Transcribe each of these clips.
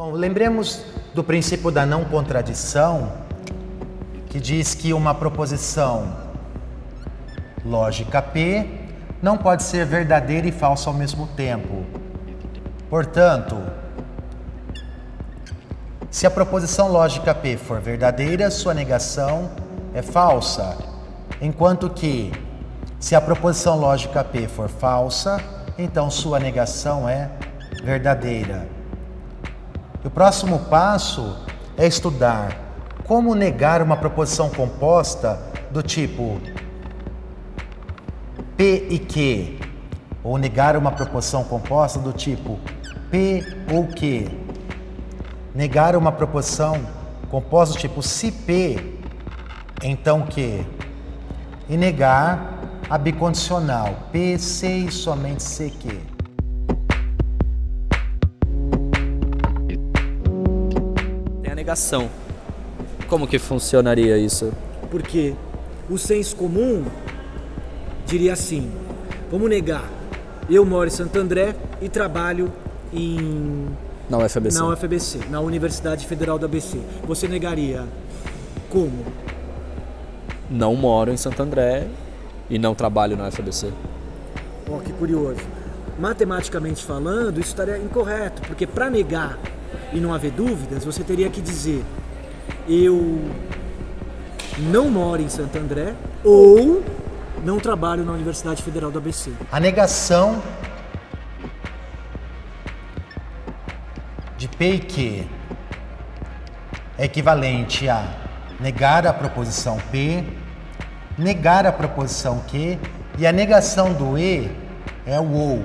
Bom, lembremos do princípio da não contradição, que diz que uma proposição lógica P não pode ser verdadeira e falsa ao mesmo tempo. Portanto, se a proposição lógica P for verdadeira, sua negação é falsa, enquanto que, se a proposição lógica P for falsa, então sua negação é verdadeira. E o próximo passo é estudar como negar uma proposição composta do tipo P e Q, ou negar uma proposição composta do tipo P ou Q. Negar uma proposição composta do tipo se P, então Q. E negar a bicondicional P, C e somente CQ. Tem a negação. Como que funcionaria isso? Porque o senso comum diria assim: vamos negar, eu moro em Santo André e trabalho Na UFABC. na UFABC, na Universidade Federal do ABC. Você negaria como? Não moro em Santo André e não trabalho na UFABC. Ó, que curioso. Matematicamente falando, isso estaria incorreto, porque para negar e não haver dúvidas, você teria que dizer: eu não moro em Santo André ou não trabalho na Universidade Federal do ABC. A negação de P e Q é equivalente a negar a proposição P, negar a proposição Q, e a negação do E é o OU.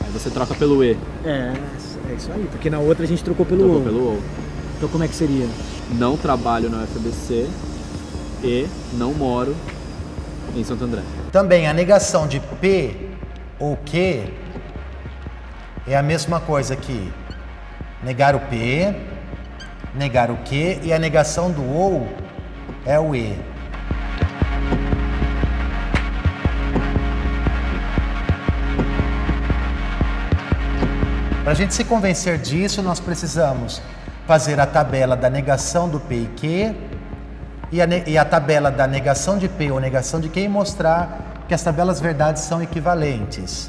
Aí você troca pelo E. É isso aí, porque na outra a gente trocou pelo Trocou ou. pelo OU. Então como é que seria? Não trabalho na UFABC e não moro em Santo André. Também a negação de P ou Q é a mesma coisa que negar o P, negar o Q, e a negação do OU é o E. Para a gente se convencer disso, nós precisamos fazer a tabela da negação do P e Q e a tabela da negação de P ou negação de Q e mostrar que as tabelas verdades são equivalentes.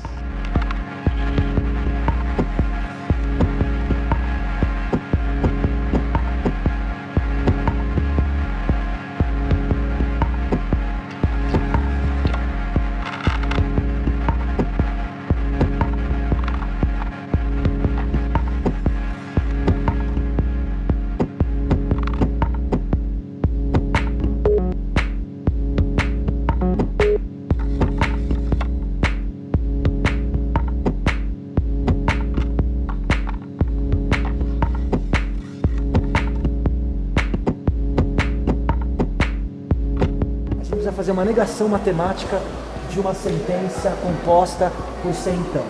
Precisa fazer uma negação matemática de uma sentença composta por se então.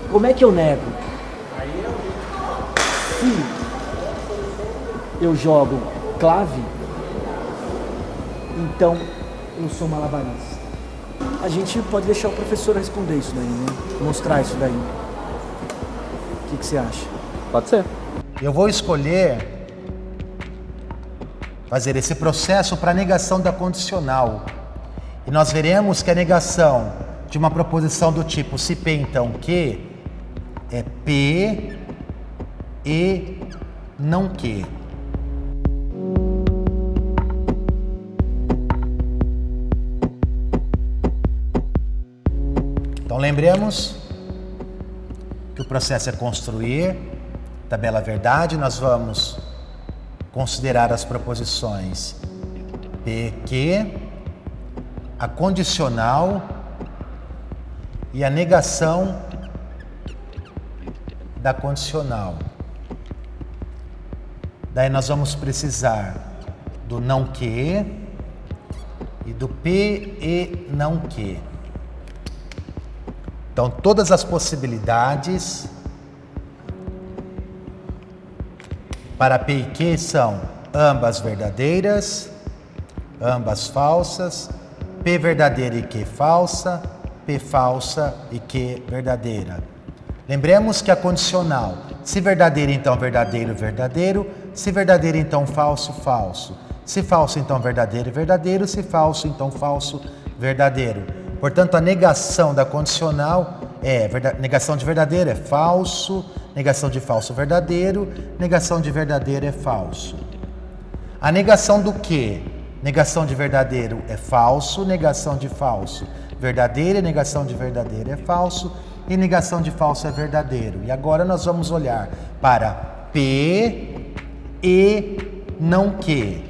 Como é que eu nego? Se eu jogo clave, então eu sou malabarista. A gente pode deixar o professor responder isso daí, né? Mostrar isso daí. O que você acha? Pode ser. Eu vou escolher fazer esse processo para negação da condicional. E nós veremos que a negação de uma proposição do tipo se P então Q é P e não Q. Então lembremos que o processo é construir tabela verdade. Nós vamos considerar as proposições P, Q, a condicional e a negação da condicional. Daí nós vamos precisar do não Q e do P e não Q. Então todas as possibilidades para P e Q são ambas verdadeiras, ambas falsas, P verdadeira e Q falsa, P falsa e Q verdadeira. Lembremos que a condicional, se verdadeira, então verdadeiro, verdadeiro, se verdadeiro, então falso, falso, se falso, então verdadeiro, verdadeiro, se falso, então falso, verdadeiro. Portanto, a negação da condicional negação de verdadeiro é falso, negação de falso verdadeiro, negação de verdadeiro é falso. A negação do quê? Negação de verdadeiro é falso, negação de falso verdadeiro, negação de verdadeiro é falso e negação de falso é verdadeiro. E agora nós vamos olhar para P e não Q.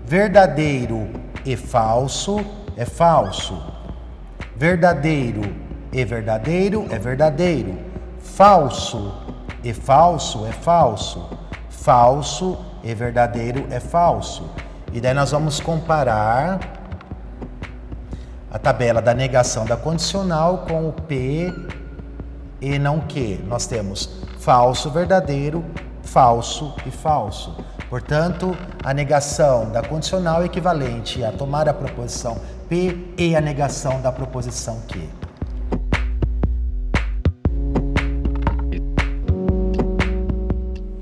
Verdadeiro e falso é falso. Verdadeiro e verdadeiro é verdadeiro. Falso e falso é falso. Falso e verdadeiro é falso. E daí nós vamos comparar a tabela da negação da condicional com o P e não Q. Nós temos falso, verdadeiro, falso e falso. Portanto, a negação da condicional é equivalente a tomar a proposição P e a negação da proposição Q.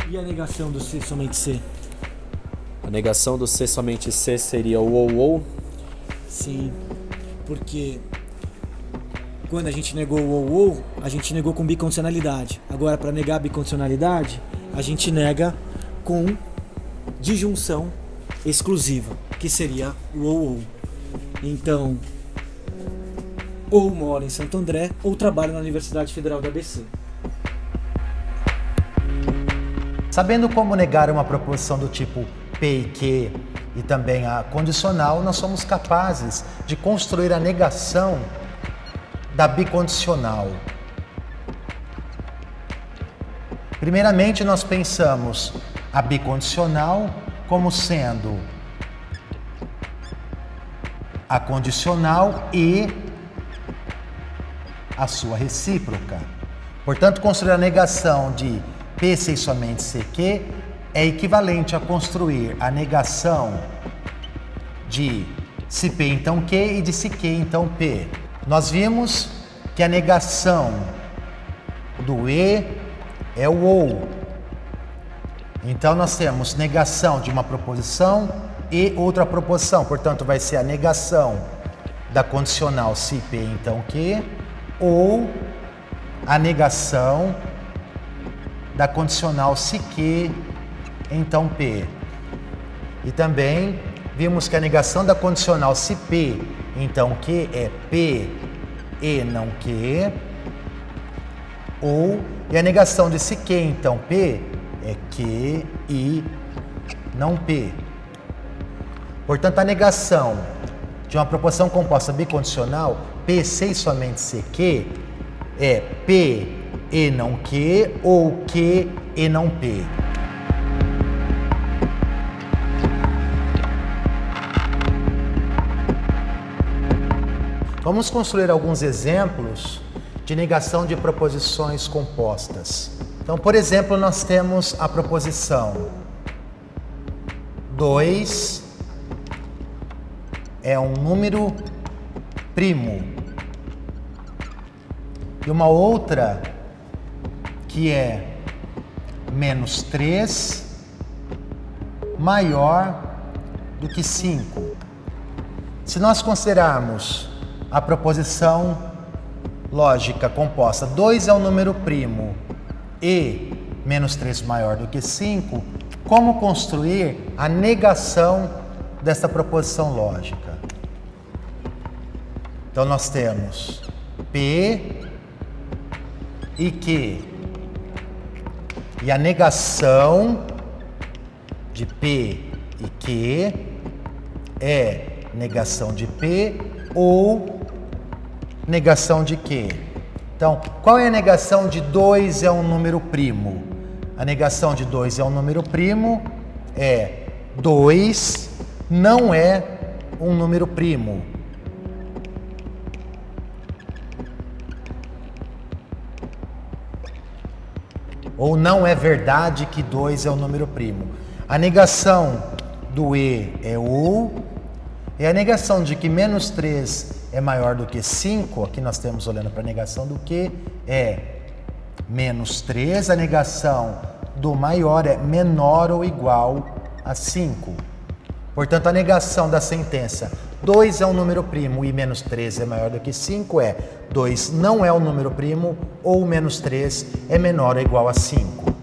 E a negação do C somente C? A negação do C somente C seria o ou. Sim, porque quando a gente negou o ou, a gente negou com bicondicionalidade. Agora, para negar a bicondicionalidade, a gente nega com disjunção exclusiva, que seria o ou. Então, ou mora em Santo André ou trabalha na Universidade Federal da ABC. Sabendo como negar uma proposição do tipo P e Q e também a condicional, nós somos capazes de construir a negação da bicondicional. Primeiramente, nós pensamos a bicondicional como sendo a condicional e a sua recíproca. Portanto, construir a negação de P ser somente CQ é equivalente a construir a negação de se P então Q e de se Q então P. Nós vimos que a negação do E é o ou. Então nós temos negação de uma proposição e outra proposição. Portanto, vai ser a negação da condicional se P então Q ou a negação da condicional se Q então P. E também vimos que a negação da condicional se P então Q é P e não Q, ou e a negação de se Q então P é Q e não P. Portanto, a negação de uma proposição composta bicondicional P se e somente CQ é P e não Q ou Q e não P. Vamos construir alguns exemplos de negação de proposições compostas. Então, por exemplo, nós temos a proposição 2 é um número primo. E uma outra que é menos 3 maior do que 5. Se nós considerarmos a proposição lógica composta 2 é um número primo e menos 3 maior do que 5, como construir a negação dessa proposição lógica? Então nós temos P e Q. E a negação de P e Q é negação de P ou negação de Q. Então, qual é a negação de 2 é um número primo? A negação de 2 é um número primo é 2 não é um número primo. ou não é verdade que 2 é um número primo. A negação do E é ou, e a negação de que menos 3 é maior do que 5, aqui nós temos olhando para a negação do que é menos 3, a negação do maior é menor ou igual a 5. Portanto, a negação da sentença 2 é um número primo e menos 3 é maior do que 5 é 2 não é um número primo ou menos 3 é menor ou igual a 5.